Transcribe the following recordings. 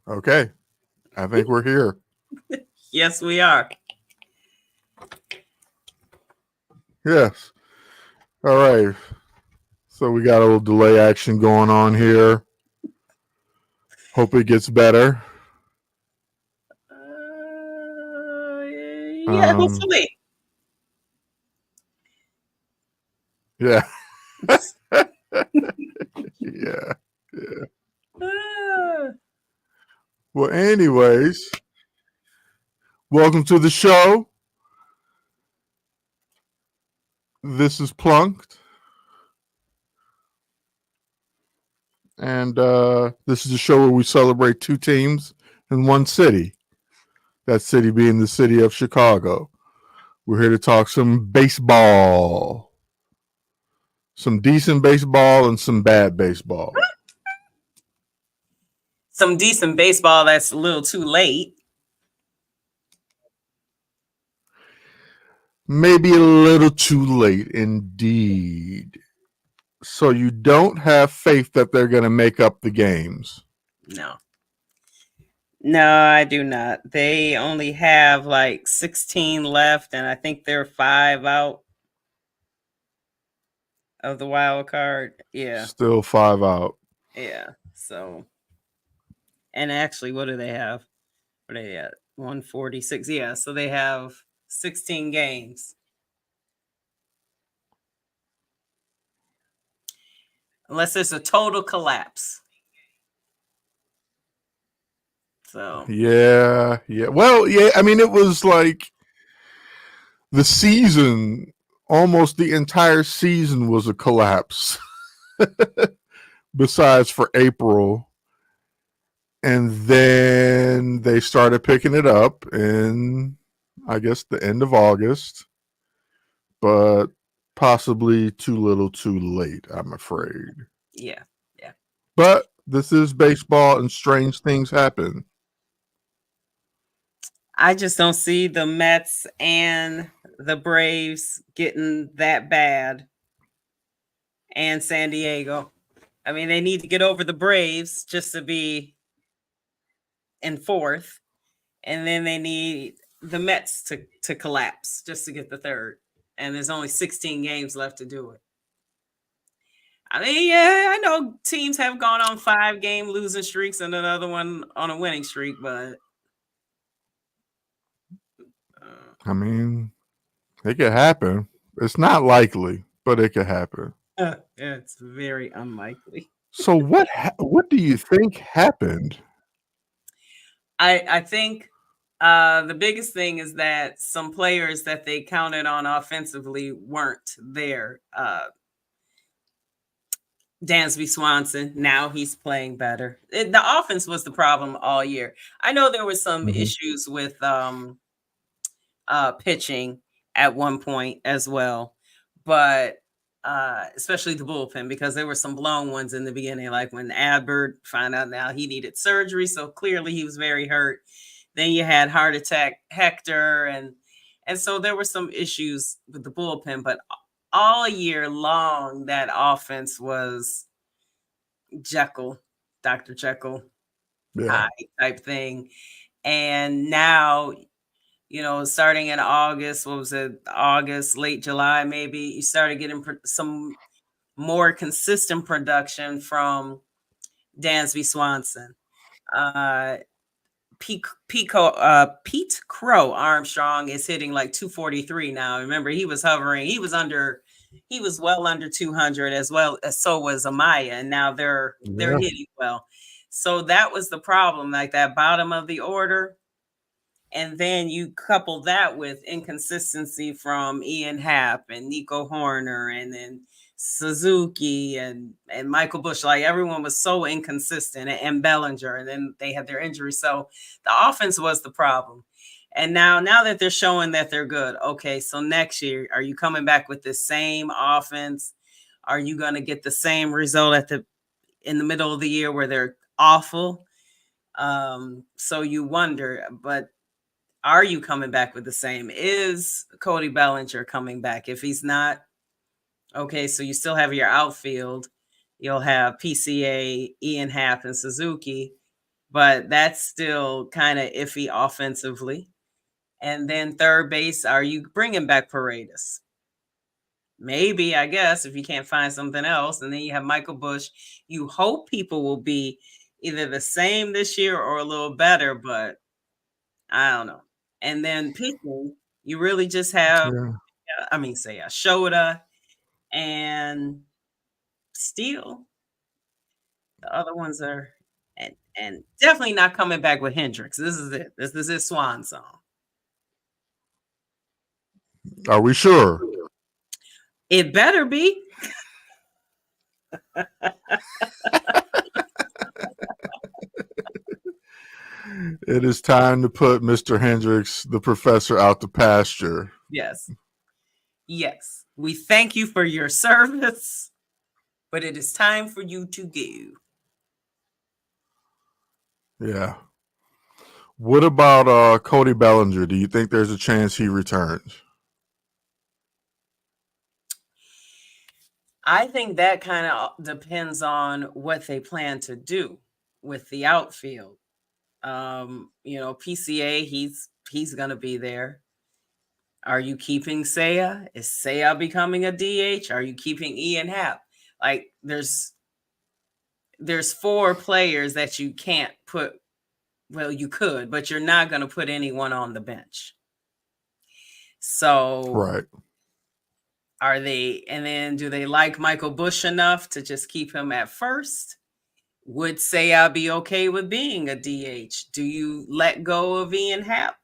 Okay. I think we're here. Yes, we are. Yes. All right. So we got a little delay action going on here. Hope it gets better. Yeah, Um, hopefully. yeah. Yeah. Yeah. Uh, Well, anyways, welcome to the show. This is Plunked. And this is a show where we celebrate two teams in one city. That city being the city of Chicago. We're here to talk some baseball, some decent baseball and some bad baseball. some decent baseball that's a little too late. Maybe a little too late indeed. So you don't have faith that they're going to make up the games. No. No, I do not. They only have like 16 left, and I think they're 5 out of the wild card. Yeah. Still 5 out. Yeah. So, and actually, what do they have? What are they at? 146. Yeah. So they have 16 games. Unless there's a total collapse. So, Yeah, yeah. Well, yeah, I mean, it was like the season, almost the entire season was a collapse, besides for April. And then they started picking it up in, I guess, the end of August, but possibly too little too late, I'm afraid. yeah. Yeah. But this is baseball and strange things happen. I just don't see the Mets and the Braves getting that bad and San Diego. I mean, they need to get over the Braves just to be in fourth, and then they need the Mets to collapse just to get the third. And there's only 16 games left to do it. I mean, yeah, I know teams have gone on 5 game losing streaks and another one on a winning streak, but uh, I mean, it could happen. It's not likely, but it could happen. it's very unlikely. So what do you think happened? I think the biggest thing is that some players that they counted on offensively weren't there. Dansby Swanson, now he's playing better. The offense was the problem all year. I know there was some Mm-hmm. issues with pitching at one point as well, but especially the bullpen because there were some blown ones in the beginning, like when Adbert found out now he needed surgery, so clearly he was very hurt. Then you had heart attack Hector, and so there were some issues with the bullpen, but all year long that offense was Jekyll, Dr. Jekyll Yeah. Hyde type thing. And now, starting in August, what was it? August, late July, maybe you started getting some more consistent production from Dansby Swanson. Uh, Pete Crow Armstrong is hitting like 243 now. Remember, he was hovering. He was well under 200 as well as so was Amaya, and now they're Yeah. hitting well. So that was the problem, like that bottom of the order. And then you couple that with inconsistency from Ian Happ and Nico Horner and then Suzuki and Michael Bush. Like everyone was so inconsistent and Bellinger, and then they had their injuries. So the offense was the problem. And now that they're showing that they're good, okay, so next year, are you coming back with the same offense? Are you going to get the same result in the middle of the year where they're awful? So you wonder, but are you coming back with the same? Is Cody Bellinger coming back? If he's not, okay, so you still have your outfield. You'll have PCA, Ian Happ, and Suzuki. but that's still kind of iffy offensively. And then third base, are you bringing back Paredes? Maybe, I guess, if you can't find something else. And then you have Michael Bush. You hope people will be either the same this year or a little better, but I don't know. And then pitching, you really just have, Yeah. I mean, say Shota and Steele. The other ones are, and definitely not coming back with Hendricks. This is it. This is his swan song. Are we sure? It better be. It is time to put Mr. Hendricks, the professor, out to pasture. Yes. Yes. We thank you for your service, but it is time for you to go. Yeah. What about Cody Bellinger? Do you think there's a chance he returns? I think that kind of depends on what they plan to do with the outfield. PCA, he's gonna be there. Are you keeping Seiya? Is Seiya becoming a DH? Are you keeping Ian Happ? Like there's 4 players that you can't put. Well, you could, but you're not going to put anyone on the bench. So, Right. are they? And then, do they like Michael Bush enough to just keep him at first? Would Seiya be okay with being a DH? Do you let go of Ian Happ?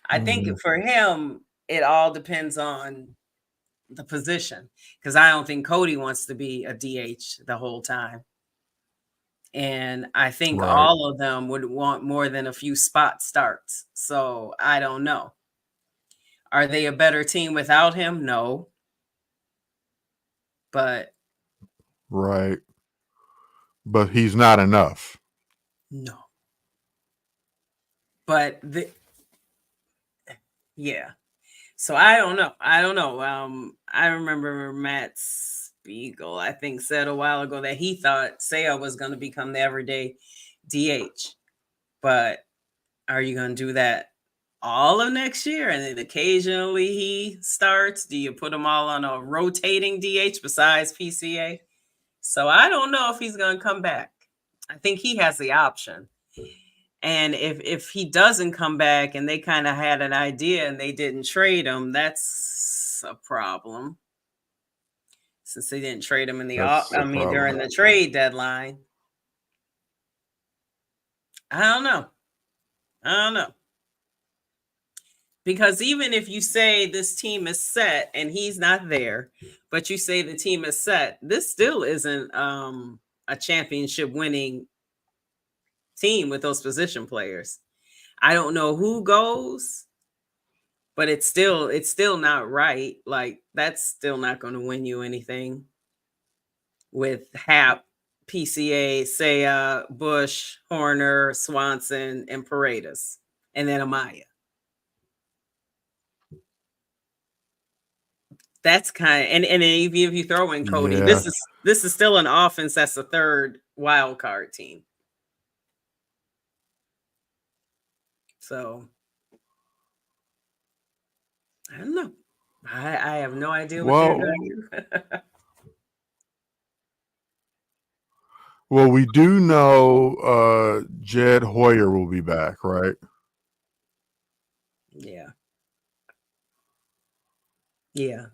I think for him, it all depends on the position, because I don't think Cody wants to be a DH the whole time. And I think Right. all of them would want more than a few spot starts. So I don't know. Are they a better team without him? No. But Right. But he's not enough. no. But yeah. So I don't know. I don't know. I remember Matt Spiegel, I think, said a while ago that he thought Seiya was going to become the everyday DH. But are you going to do that all of next year? And then occasionally he starts? Do you put them all on a rotating DH besides PCA? So I don't know if he's going to come back. I think he has the option. And if he doesn't come back and they kind of had an idea and they didn't trade him, that's a problem. Since they didn't trade him during the trade deadline. I don't know. Because even if you say this team is set and he's not there, but you say the team is set, this still isn't a championship winning team with those position players. I don't know who goes, but it's still not right. Like that's still not going to win you anything with Hap, PCA, Seiya, Bush, Horner, Swanson, and Paredes, and then Amaya. That's kind of, and if you throw in Cody, Yeah. this is still an offense that's the third wild card team. So I don't know. I have no idea what they're going to do. Well, we do know Jed Hoyer will be back, right? Yeah. Yeah.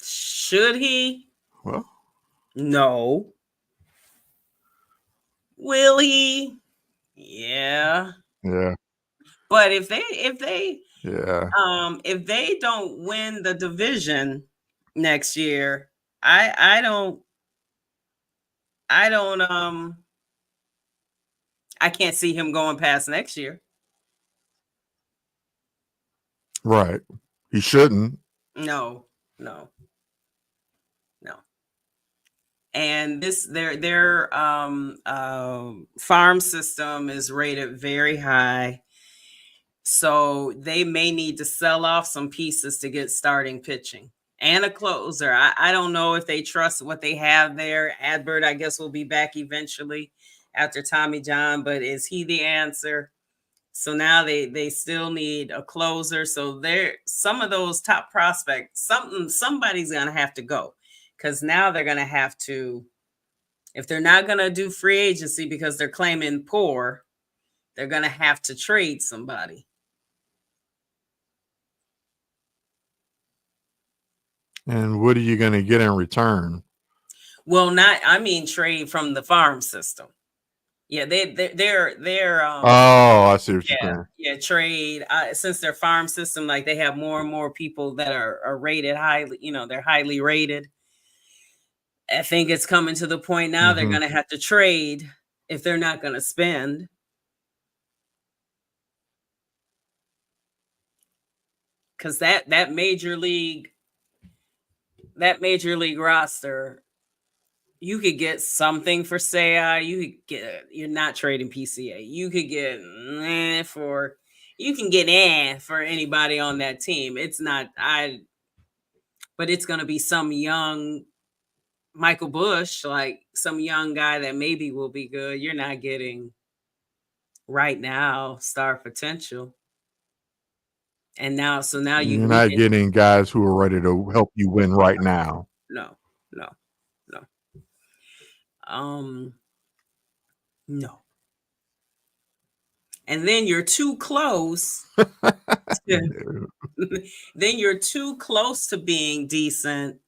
Should he? Well, no. Will he? Yeah. Yeah. But if they Yeah. if they don't win the division next year, I don't I can't see him going past next year. Right. He shouldn't. No. And their farm system is rated very high. So they may need to sell off some pieces to get starting pitching. and a closer. I don't know if they trust what they have there. Adbert, I guess, will be back eventually after Tommy John, but is he the answer? So now they still need a closer. So there, some of those top prospects, somebody's gonna have to go, because now they're gonna have to, if they're not gonna do free agency because they're claiming poor, they're gonna have to trade somebody. And what are you going to get in return? Well, not, I mean trade from the farm system. Yeah, they're Oh, I see what you're yeah, saying. yeah, trade, since their farm system, like they have more and more people that are rated highly, they're highly rated. I think it's coming to the point now they're Hmm. going to have to trade if they're not going to spend, because that major league roster, you could get something for Saya. You could get, you're not trading PCA. You could get you can get for anybody on that team. It's not but it's gonna be some young Michael Bush, like some young guy that maybe will be good. You're not getting right now star potential. And now you You're not getting guys who are ready to help you win right now. no, no, no. Um, no. And then you're too close to, No. then you're too close to being decent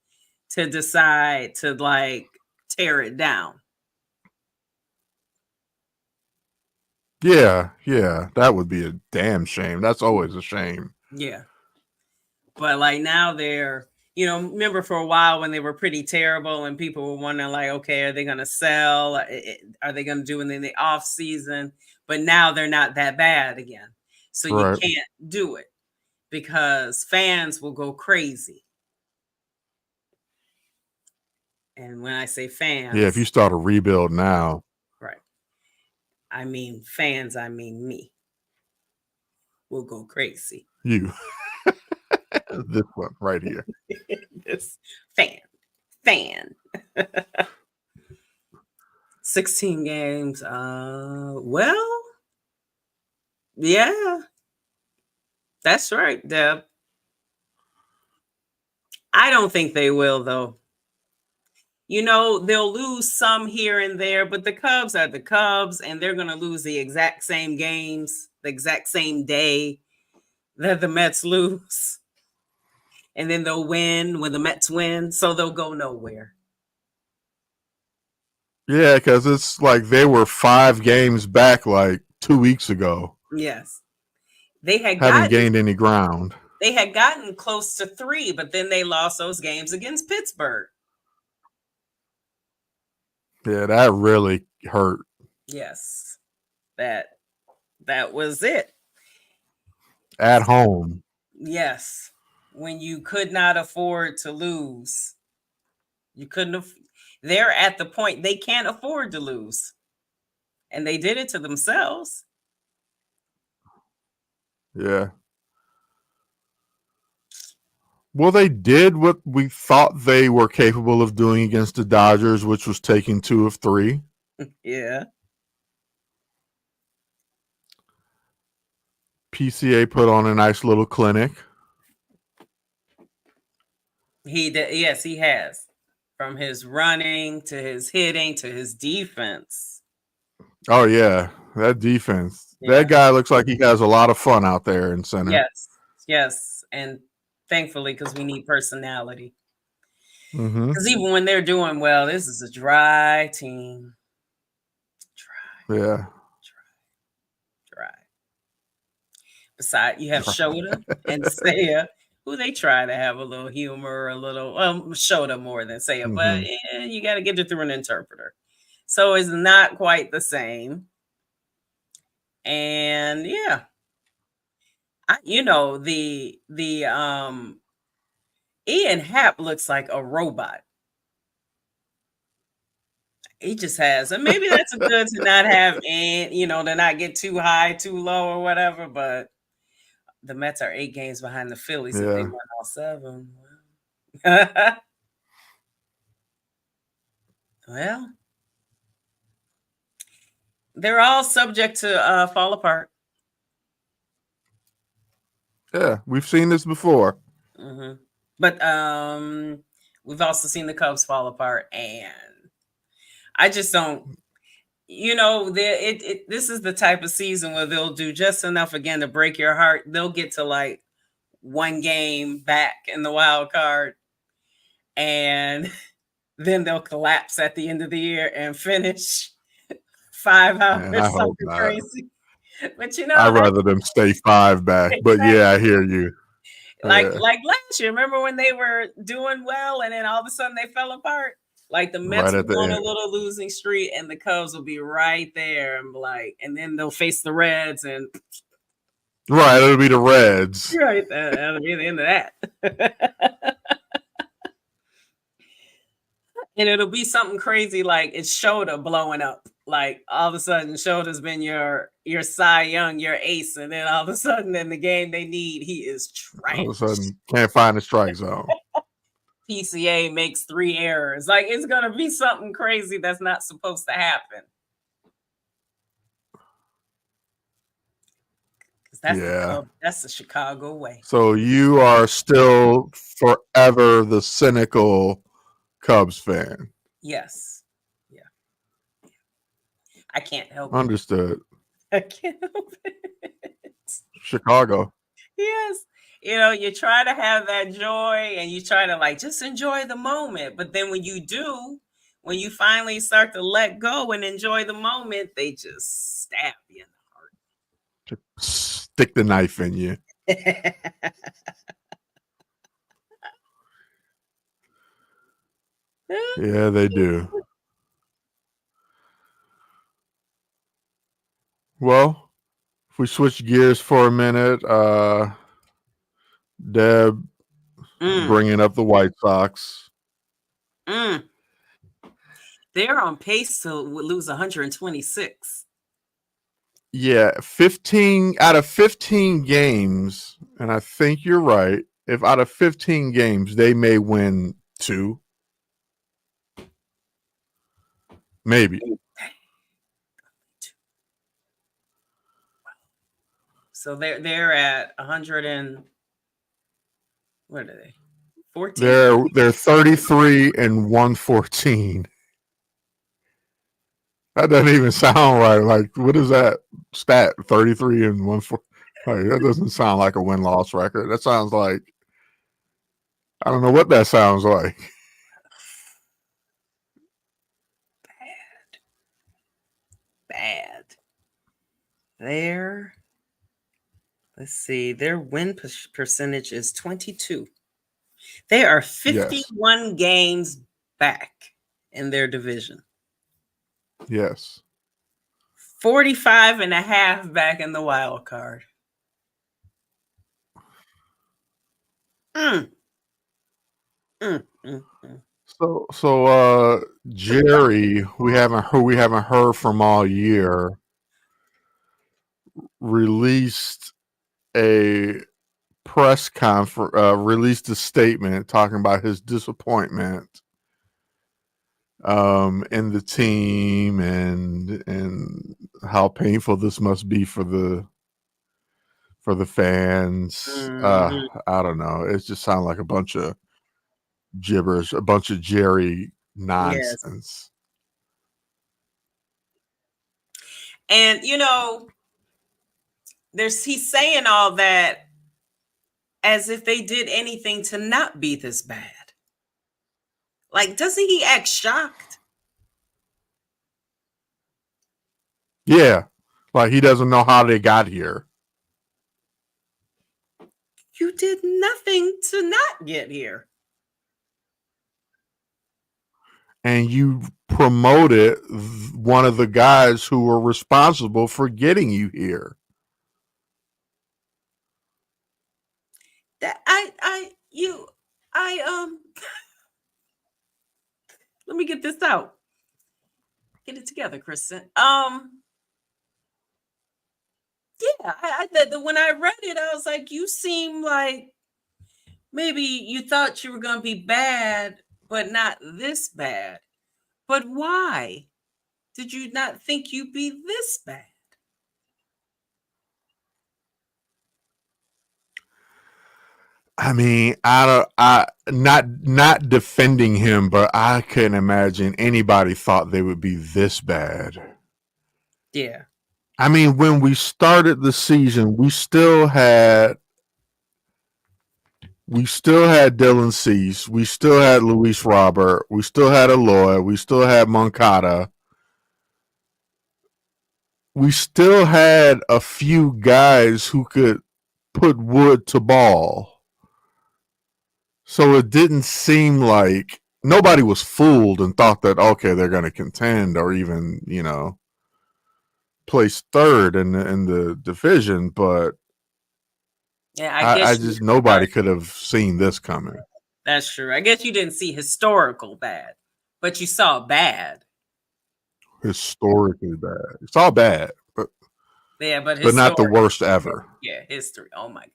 to decide to like tear it down. Yeah, that would be a damn shame. That's always a shame. Yeah. But like now they're, remember for a while when they were pretty terrible and people were wondering like, okay, are they going to sell? Are they going to do it in the off season? But now they're not that bad again. So you Right. can't do it because fans will go crazy. And when I say Yeah, if you fans, start a rebuild now. right, I mean fans, I mean me, will go crazy. You. This one right here. This fan. 16 games. Well, yeah, that's right, Deb. I don't think they will, though. They'll lose some here and there, but the Cubs are the Cubs, and they're going to lose the exact same games, the exact same day that the Mets lose. And then they'll win when the Mets win, so they'll go nowhere. Yeah, because it's like they were 5 games back like 2 weeks ago. Yes. They had Haven't gotten gained any ground. they had gotten close to 3, but then they lost those games against Pittsburgh. Yeah, that really hurt. Yes. That was it. At home. Yes. When you could not afford to lose. You couldn't have. They're at the point they can't afford to lose. And they did it to themselves. Yeah. Well, they did what we thought they were capable of doing against the Dodgers, which was taking 2 of 3. Yeah. PCA put on a nice little clinic. He did. Yes, he has. From his running to his hitting to his defense. Oh, yeah. That defense. Yeah. That guy looks like he has a lot of fun out there in center. Yes. Yes. And thankfully, because we need personality. Because even when they're doing well, this is a dry team. Yeah. Dry. Besides, you have Shota and Saya, who they try to have a little humor, a little, Shota more than Saya, but you got to get it through an interpreter. So it's not quite the same. And yeah, Ian Happ looks like a robot. He just has, and maybe that's good to not have, and to not get too high, too low, or whatever. But the Mets are 8 games behind the Phillies if they won all 7. Well, they're all subject to fall apart. Yeah, we've seen this before. Hmm. But we've also seen the Cubs fall apart, and I just don't. This is the type of season where they'll do just enough again to break your heart. They'll get to like one game back in the wild card, and then they'll collapse at the end of the year and finish five out And or I hope something not. crazy. But I'd that's rather them stay 5 back. But yeah, I exactly hear you. Yeah, like last year. Remember when they were doing well and then all of a sudden they fell apart? Like the right Mets will at the go on a end. little losing streak and the Cubs will be right there and and then they'll face the Reds and Right, it'll be the Reds. right, that'll be the end of that. And it'll be something crazy like it's Shoulder blowing up. Like all of a sudden, Shoulder's been your Cy Young, your ace, and then all of a sudden, in the game they need, he is All of a trash. sudden, can't find the strike zone. PCA makes 3 errors. Like it's gonna be something crazy that's not supposed to happen. Because Yeah. that's the Chicago way. So you are still forever the cynical Cubs fan. Yes. Yeah. I can't help it. Understood. I can't help it. Chicago. Yes. You try to have that joy and you try to like just enjoy the moment. But then when you do, when you finally start to let go and enjoy the moment, they just stab you Stick the knife in you. in the heart. Yeah, they do. Well, if we switch gears for a minute, Deb Mm, bringing up the White Sox. mm. They're on pace to lose 126. Yeah, 15 out of 15 games, and I think you're right. If out of 15 games, they may win 2, maybe. So they're at 100 and what are they? 14? They're 33 and 114. That doesn't even sound right. Like, what is that stat? 33 and 114. Like, that doesn't sound like a win-loss record. That sounds like, I don't know what that sounds like. Bad. Let's see, their win percentage is 22. They are Yes. 51 games back in their division. Yes. 45 and a half back in the wild card. Mm. Mm, mm, mm. So Jerry, we haven't heard from all year, released a press conference, released a statement talking about his disappointment in the team and how painful this must be for the fans. Mhm. I don't know. It just sounds like a bunch of gibberish, a bunch of Jerry Yes. nonsense. And he's saying all that as if they did anything to not be this bad. Like, doesn't he act shocked? Yeah, like he doesn't know how they got here. You did nothing to not get here. And you promoted one of the guys who were responsible for getting you here. That let me get this out. Get it together, Kristen. Yeah, when I read it, I was like, you seem like Maybe you thought you were going to be bad, but not this bad. But why did you not think you'd be this bad? I mean, I not defending him, but I couldn't imagine anybody thought they would be this bad. Yeah. I mean, when we started the season, we still had Dylan Cease, we still had Luis Robert, we still had Aloy, we still had Moncada, we still had a few guys who could put wood to ball. So it didn't seem like nobody was fooled and thought that okay, they're going to contend or even place third in the division. But Yeah, I I guess you just nobody could have seen this coming. That's true. I guess you didn't see historical bad, but you saw bad. Historically bad. It's all bad, Yeah, but but not the historic. worst ever. Yeah, history. Oh my.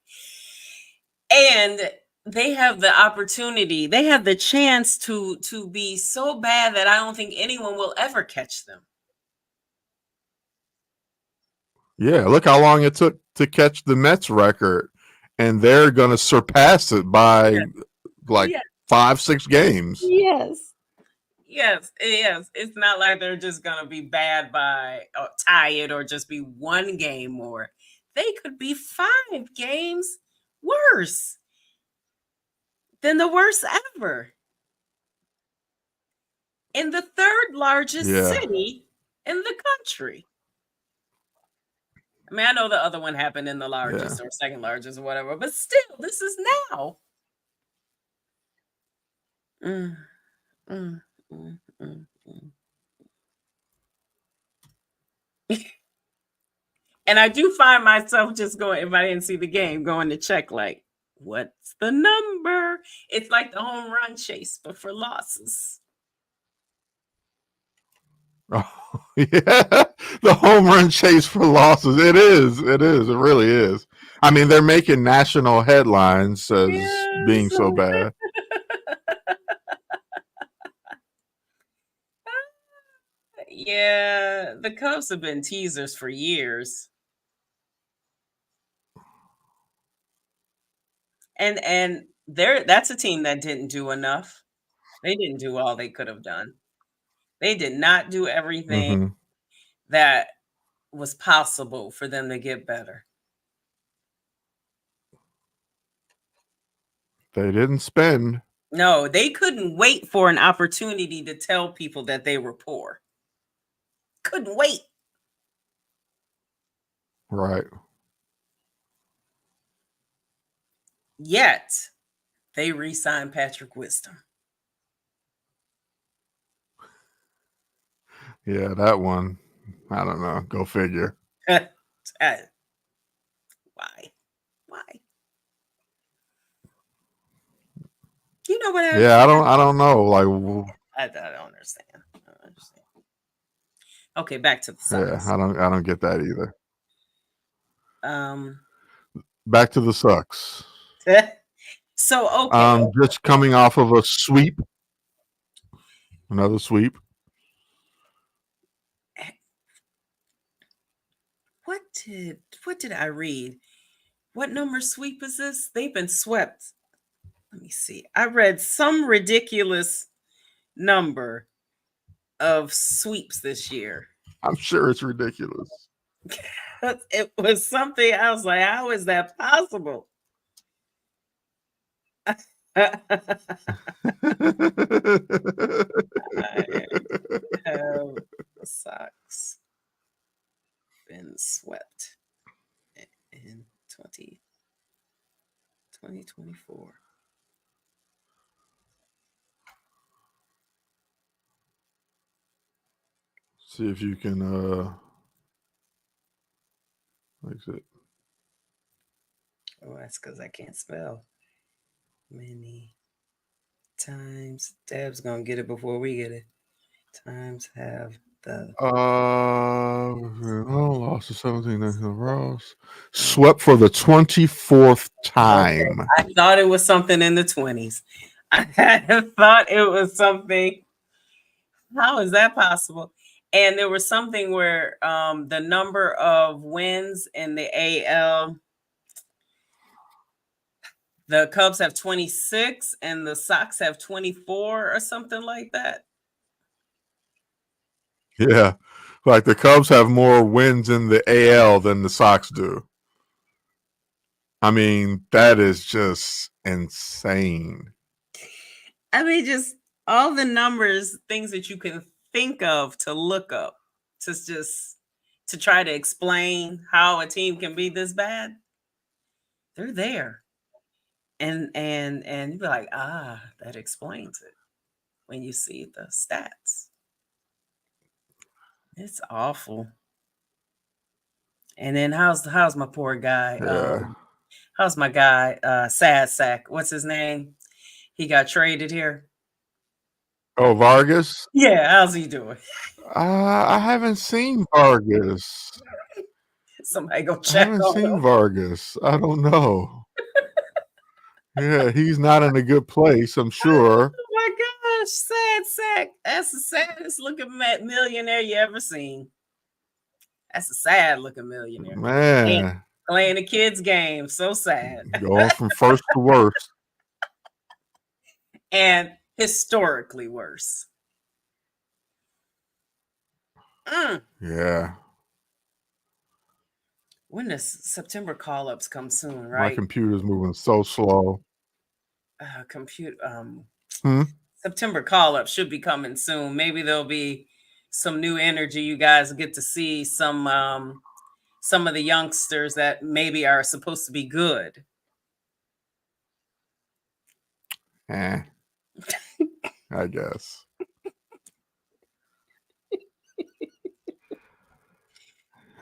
And they have the opportunity. They have the chance to be so bad that I don't think anyone will ever catch them. Yeah, look how long it took to catch the Mets record, and they're going to surpass it by like Yeah. 5-6 games. Yes. Yes, yes. It's not like they're just gonna be bad by or tie it or just be one game more. They could be 5 games worse than the worst ever in the third largest Yeah. city in the country. I mean, I know the other one happened in the Yeah. largest or second largest or whatever, but still, this is now. Mm, mm, mm, mm, mm. And I do find myself just going, if I didn't see the game, going to check, like, what's the number? It's like the home run chase, but for losses. Oh, yeah, the home run chase for losses. It is. It is. It really is. I mean, they're making national headlines as being Yes. so bad. Yeah, the Cubs have been teasers for years. And that's a team that didn't do enough. They didn't do all they could have done. They did not do everything Hmm. that was possible for them to get better. They didn't spend. No, they couldn't wait for an opportunity to tell people that they were poor. Couldn't wait. Right. Yet they re-signed Patrick Wisdom. Yeah, that one. I don't know. Go figure. Uh, Why? Why? You know what Yeah, I happened? don't know. Like, I don't understand. I don't understand. Okay, back to the yeah, Sox. I don't get that either. Um, Back to the Sucks. so okay, Just coming off of a sweep, another sweep. what did I read? What number sweep is this? They've been swept. Let me see. I read some ridiculous number of sweeps this year. I'm sure it's ridiculous. It was something I was like, how is that possible? I have the Sox been swept in 2024. See if you can exit. Oh, that's because I can't spell. Many times. Deb's gonna get it before we get it. Times have Lost to 17 national Ross. Swept for the 24th time. Okay. I thought it was something in the 20s. I thought it was something. How is that possible? And there was something where the number of wins in the AL, the Cubs have 26 and the Sox have 24 or something like that. Yeah. Like the Cubs have more wins in the AL than the Sox do. I mean, that is just insane. I mean, just all the numbers, things that you can think of to look up to try to explain how a team can be this bad. They're there. And you'd be like, that explains it when you see the stats. It's awful. And then how's my poor guy? Yeah. How's my guy? Sad Sack. What's his name? He got traded here. Oh, Vargas? Yeah, how's he doing? I haven't seen Vargas. Somebody go I check haven't on seen him. Vargas. I don't know. Yeah, he's not in a good place, I'm sure. Oh my gosh, Sad Sack. That's the saddest looking millionaire you ever seen. That's a sad looking millionaire. Man. Playing the kids' game. So sad. Going from first to worst. And historically worse. Yeah. When does September call-ups come soon, My right? computer's moving so slow. September call-up should be coming soon. Maybe there'll be some new energy. You guys get to see some of the youngsters that maybe are supposed to be good. I guess.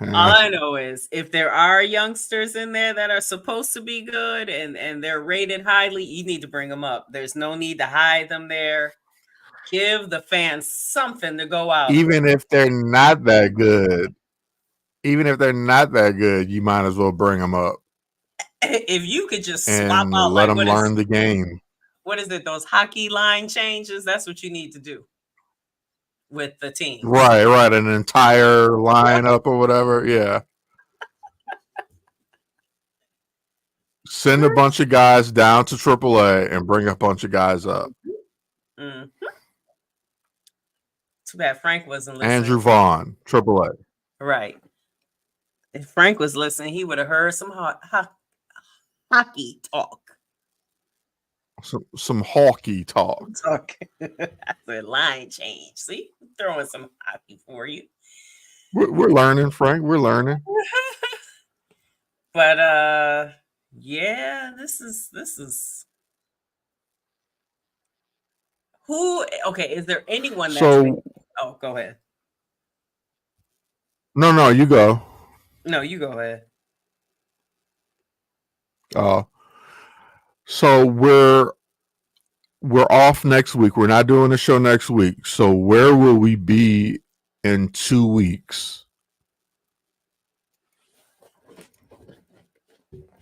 All I know is if there are youngsters in there that are supposed to be good and they're rated highly, you need to bring them up. There's no need to hide them there. Give the fans something to go out. Even if they're not that good, you might as well bring them up. If you could just and swap out, let like, them learn the game. What is it? Those hockey line changes? That's what you need to do with the team. Right. An entire lineup or whatever. Yeah. Send a bunch of guys down to AAA and bring a bunch of guys up. Mm-hmm. Too bad Frank wasn't listening. Andrew Vaughn, AAA. Right. If Frank was listening, he would have heard some hockey talk. Some hockey talk. I said line change. See, throwing some hockey for you. We're learning, Frank. We're learning. But yeah, this is who. Okay, is there anyone that's oh, go ahead. No, you go. No, you go ahead. So we're off next week. We're not doing a show next week. So where will we be in 2 weeks?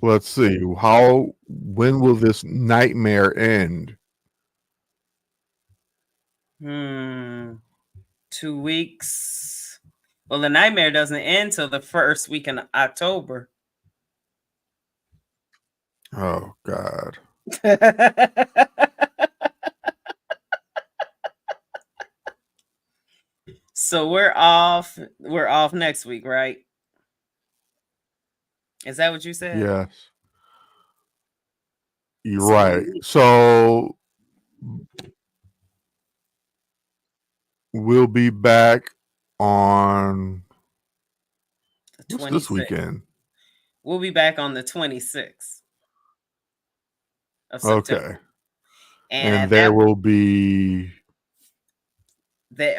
Let's see. When will this nightmare end? 2 weeks. Well, the nightmare doesn't end till the first week in October. Oh God. So we're off next week, right? Is that what you said? Yes. You're right. So we'll be back on this weekend. We'll be back on the 26th of September. Okay. And there will be they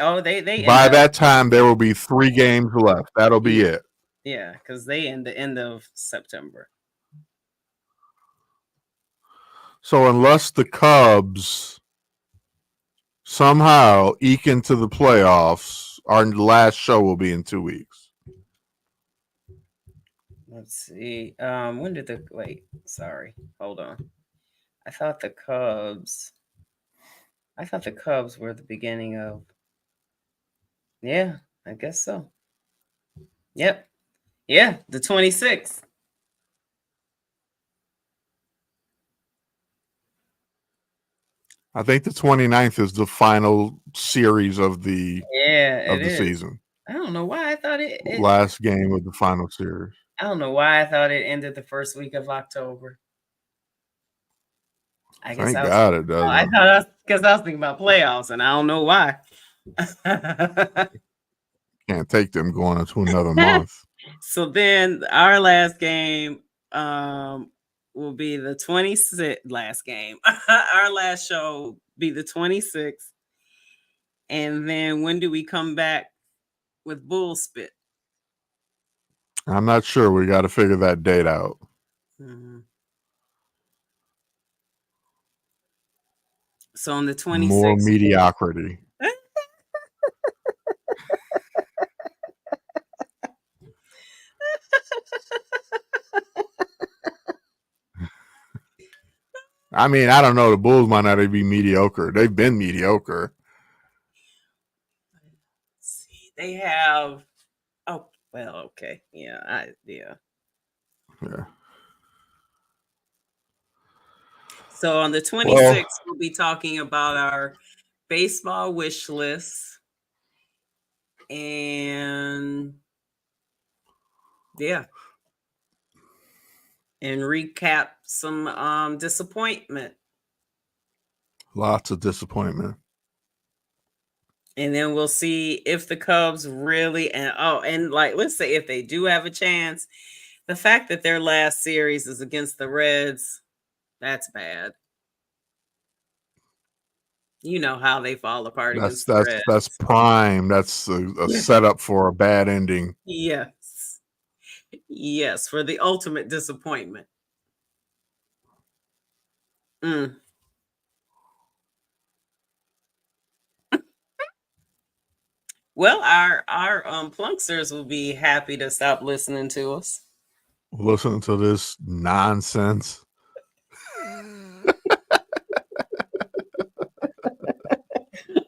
by that time there will be 3 games left. That'll be it. Yeah, because they end the end of September. So unless the Cubs somehow eke into the playoffs, Our last show will be in 2 weeks. Let's see. When did the wait? Sorry, hold on. I thought the Cubs. I thought the Cubs were the beginning of. Yeah, I guess so. Yep. Yeah, the 26th. I think the 29th is the final series of the Yeah, it is. season. I don't know why I thought it Last game of the final series. I don't know why I thought it ended the first week of October. I guess Thank I was. God it Oh, I doesn't. thought because I was thinking about playoffs, and I don't know why. Can't take them going into another month. So then our last game will be the 26th. Last game. Our last show will be the 26th. And then when do we come back with Bull Spit? I'm not sure. We got to figure that date out. Mm-hmm. So on the 26th. More mediocrity. I mean, I don't know. The Bulls might not even be mediocre. They've been mediocre. See, they have. Oh well, okay, yeah, Yeah. So on the 26th, we'll be talking about our baseball wish list, and yeah, and recap some disappointment. Lots of disappointment. And then we'll see if the Cubs really and like let's say if they do have a chance, the fact that their last series is against the Reds, that's bad. You know how they fall apart against the Reds. That's prime. That's a setup for a bad ending. Yes. Yes, for the ultimate disappointment. Mm. Well, our Plunksters will be happy to stop listening to us. Listen to this nonsense.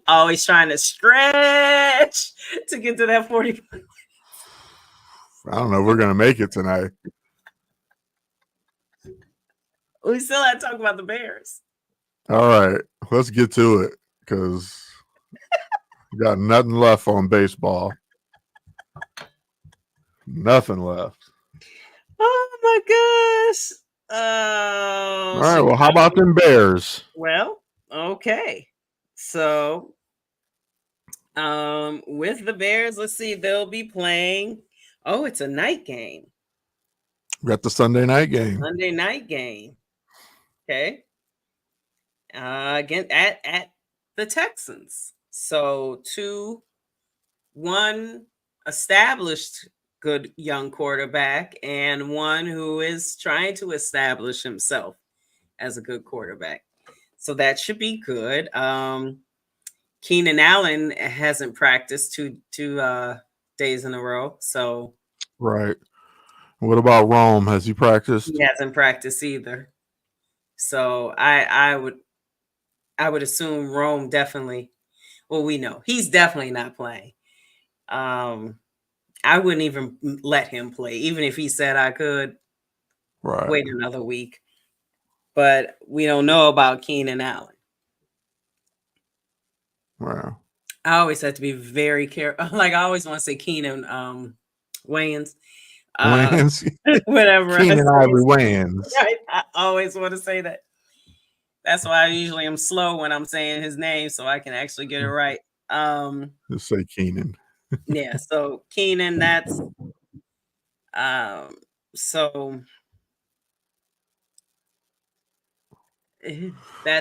Always trying to stretch to get to that 40. I don't know if we're going to make it tonight. We still have to talk about the Bears. All right, let's get to it because we got nothing left on baseball. Nothing left. Oh my gosh. All right, well, how about them Bears? Well, okay. So with the Bears, let's see, they'll be playing. Oh, it's a night game. We got the Sunday night game. Sunday night game. Okay. Again at the Texans. So one established good young quarterback and one who is trying to establish himself as a good quarterback. So that should be good. Keenan Allen hasn't practiced two days in a row. So right. What about Rome? Has he practiced? He hasn't practiced either. So I would assume Rome definitely. Well, we know he's definitely not playing. I wouldn't even let him play, even if he said I could. Right. Wait another week. But we don't know about Keenan Allen. Wow. I always have to be very careful. Like I always want to say Keenan Wayans. Wayans. Whatever. Keenan Ivory Wayans. Right. I always want to say that. That's why I usually am slow when I'm saying his name so I can actually get it right. Just say Keenan. Yeah, so Keenan, that's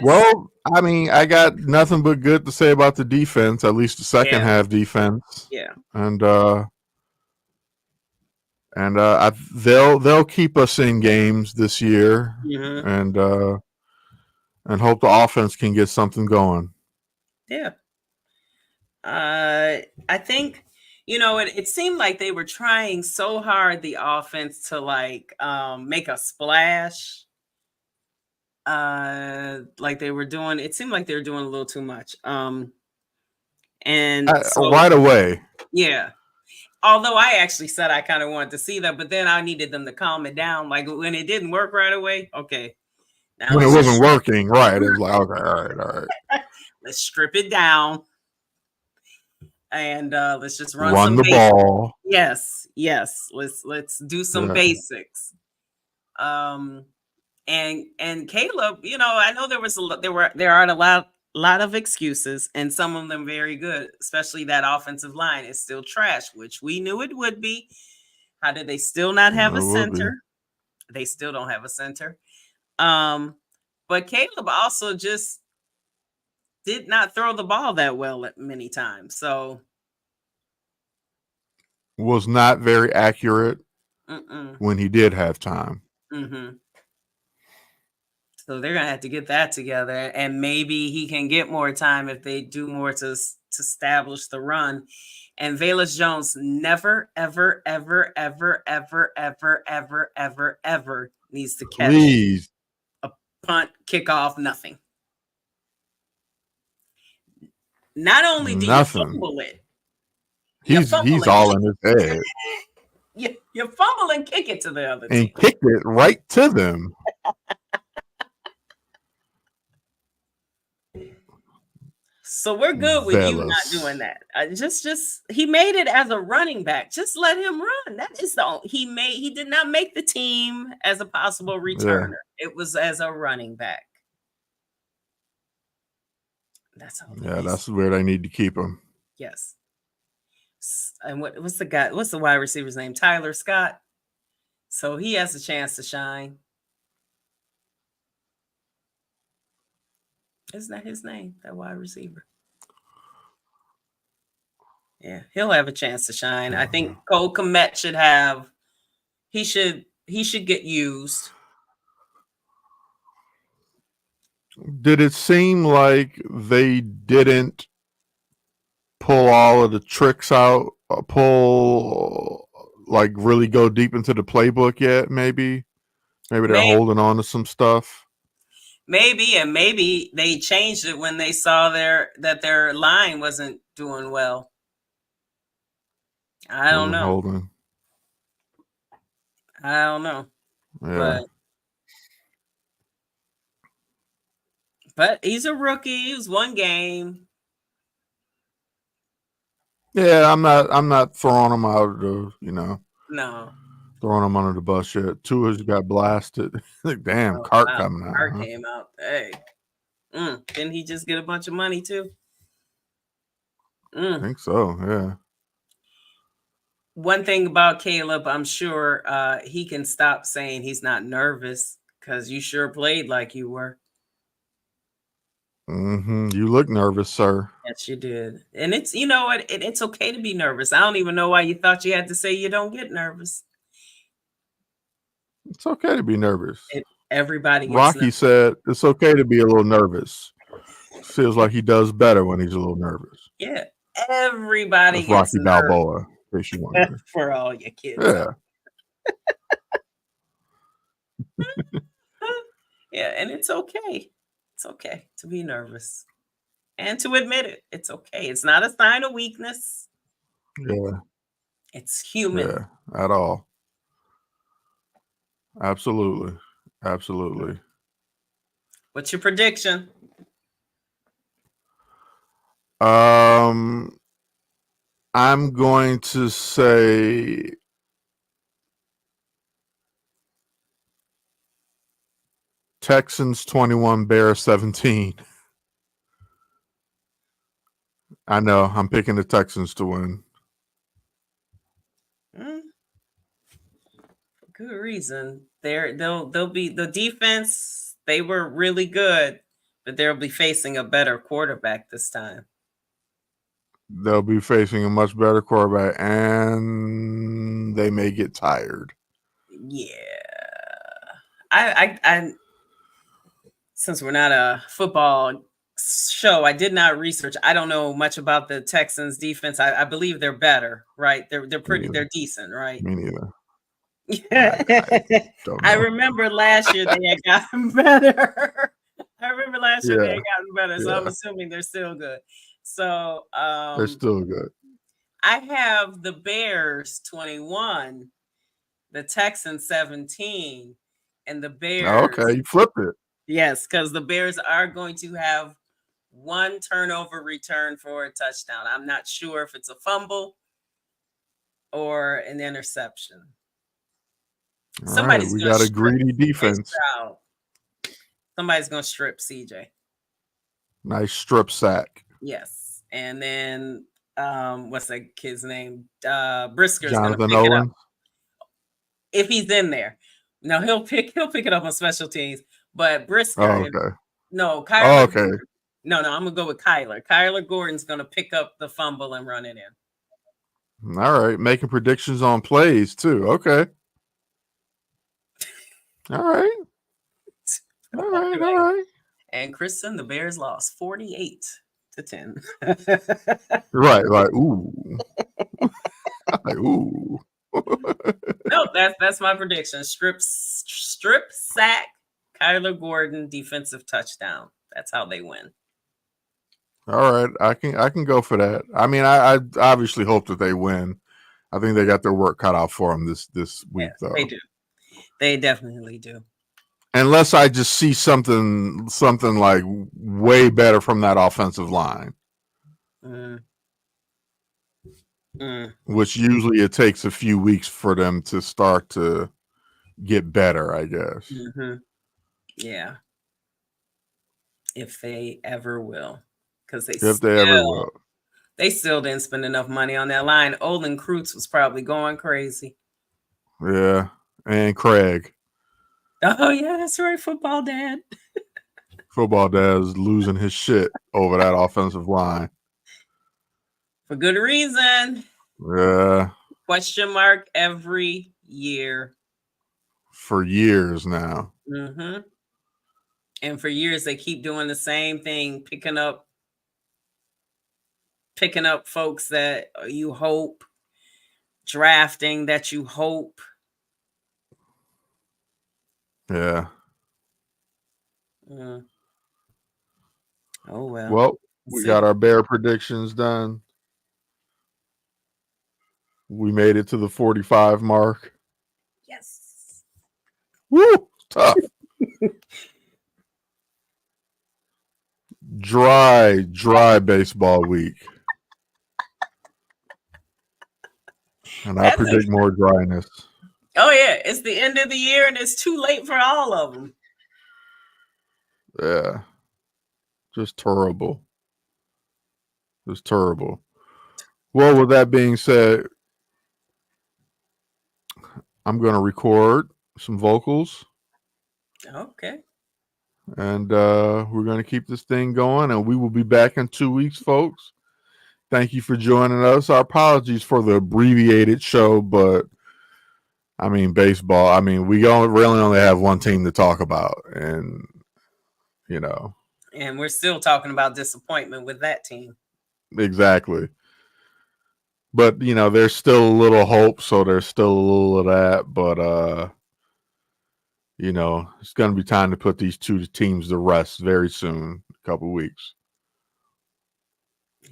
well, I mean, I got nothing but good to say about the defense, at least the second half defense. Yeah. And they'll keep us in games this year, and hope the offense can get something going. Yeah. I think it seemed like they were trying so hard the offense to make a splash. Like they were doing it seemed like they were doing a little too much. And so Right away. yeah. Although I actually said I kind of wanted to see that, but then I needed them to calm it down. Like when it didn't work right away, okay. Now When it let's wasn't just working, right? It was like, okay, all right. let's strip it down and let's just run Run some the basics. ball. Yes. Let's do some basics. And Caleb, I know there are a lot of excuses, and some of them very good, especially that offensive line is still trash, which we knew it would be. How did they still not have a It would be. center? They still don't have a center. But Caleb also just did not throw the ball that well at many times. So Was not very accurate when he did have time. Mm-hmm. So they're gonna have to get that together, and maybe he can get more time if they do more to establish the run. And Velus Jones never, ever, ever, ever, ever, ever, ever, ever, ever needs to catch Please. a punt, kickoff, nothing. Not only do you fumble it, He's all in his head. You fumble and kick it to the other team. And kick it right to them. So we're good with you not doing that. Just he made it as a running back. Just let him run. That is he did not make the team as a possible returner. Yeah. It was as a running back. That's all. Yeah, that's where they need to keep him. Yes. And what's the wide receiver's name? Tyler Scott. So he has a chance to shine. Isn't that his name? That wide receiver. Yeah, he'll have a chance to shine. I think Cole Kmet should have. He should get used. Did it seem like they didn't pull all of the tricks out? Really go deep into the playbook yet? Maybe they're holding on to some stuff. Maybe they changed it when they saw that their line wasn't doing well. I don't know. Holding. I don't know. Yeah. But he's a rookie. It was one game. Yeah, I'm not throwing him out of No. Throwing him under the bus yet. Tua's got blasted. Damn, Cart coming out. Cart came out. Hey. Didn't he just get a bunch of money too? I think so, yeah. One thing about Caleb, I'm sure he can stop saying he's not nervous, because you sure played like you were. You look nervous, sir. Yes, you did. And it's, it's okay to be nervous. I don't even know why you thought you had to say you don't get nervous. It's okay to be nervous. Everybody gets Rocky nervous. said it's okay to be a little nervous. Feels like he does better when he's a little nervous. Yeah. Everybody That's gets Rocky nervous. Balboa, in case you wonder. For all your kids. Yeah. Yeah, and it's okay. It's okay to be nervous. And to admit it. It's okay. It's not a sign of weakness. Yeah. It's human. Yeah, at all. Absolutely. Absolutely. What's your prediction? I'm going to say Texans 21, Bears 17. I know. I'm picking the Texans to win. For good reason. They'll be the defense. They were really good, but they'll be facing a better quarterback this time. They'll be facing a much better quarterback, and they may get tired. Yeah. I since we're not a football show. I did not research. I don't know much about the Texans defense. I believe they're better, right? They're they're decent, right? Me neither. I don't I know. remember last year they had gotten better. I remember last year they Yeah, had gotten better, so I'm yeah, assuming they're still good. So they're still good. I have the Bears 21, the Texans 17, and the Okay, Bears, you flipped it. yes, because the Bears are going to have one turnover return for a touchdown. I'm not sure if it's a fumble or an interception. All right, Somebody's we going to got a strip greedy CJ defense. Stroud. Somebody's going to strip CJ. Nice strip sack. Yes. And then what's that kid's name? Brisker's going to Jonathan pick it up Owens. if he's in there. No, he'll pick it up on special teams. But Brisker, Oh, okay. no, Oh, Kyler. okay. No, I'm gonna go with Kyler. Kyler Gordon's gonna pick up the fumble and run it in. All right, making predictions on plays too. Okay. All right. All right. All right. And Kristen, the Bears lost 48-10. Right. Like ooh. Like ooh. No, that's my prediction. Strip sack, Kyler Gordon, defensive touchdown. That's how they win. All right, I can go for that. I mean, I obviously hope that they win. I think they got their work cut out for them this week, Yes, though. they do. They definitely do. Unless I just see something like way better from that offensive line, which usually it takes a few weeks for them to start to get better, I guess. Yeah, if they ever will, because they still didn't spend enough money on that line. Olin Kreutz was probably going crazy. Yeah, and Craig. Oh yeah, that's right, football dad. Football dad's losing his shit over that offensive line. For good reason. Yeah. Question mark every year. For years now. And for years they keep doing the same thing, picking up folks that you hope, drafting that you hope. Yeah. Oh well. Well, we got our bear predictions done. We made it to the 45 mark. Yes. Woo! Tough. Dry baseball week. And I predict more dryness. Oh yeah, it's the end of the year and it's too late for all of them. Yeah. Just terrible. Just terrible. Well, with that being said, I'm going to record some vocals. Okay. And we're going to keep this thing going, and we will be back in 2 weeks, folks. Thank you for joining us. Our apologies for the abbreviated show, but I mean, baseball. I mean, we really only have one team to talk about, and you know. And we're still talking about disappointment with that team. Exactly. But you know, there's still a little hope, so there's still a little of that. But you know, it's going to be time to put these two teams to rest very soon, a couple of weeks.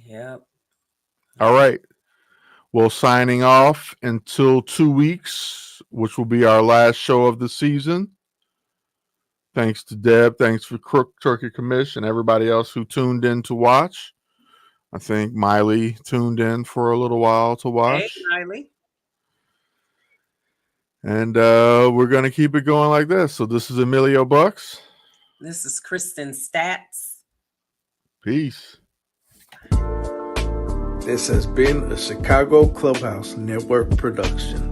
Yep. All right. Well, signing off until 2 weeks, which will be our last show of the season. Thanks to Deb. Thanks for Crook Turkey Commission, everybody else who tuned in to watch. I think Miley tuned in for a little while to watch. Hey, Miley. And we're going to keep it going like this. So this is Emilio Bucks. This is Kristen Stats. Peace. This has been a Chicago Clubhouse Network production.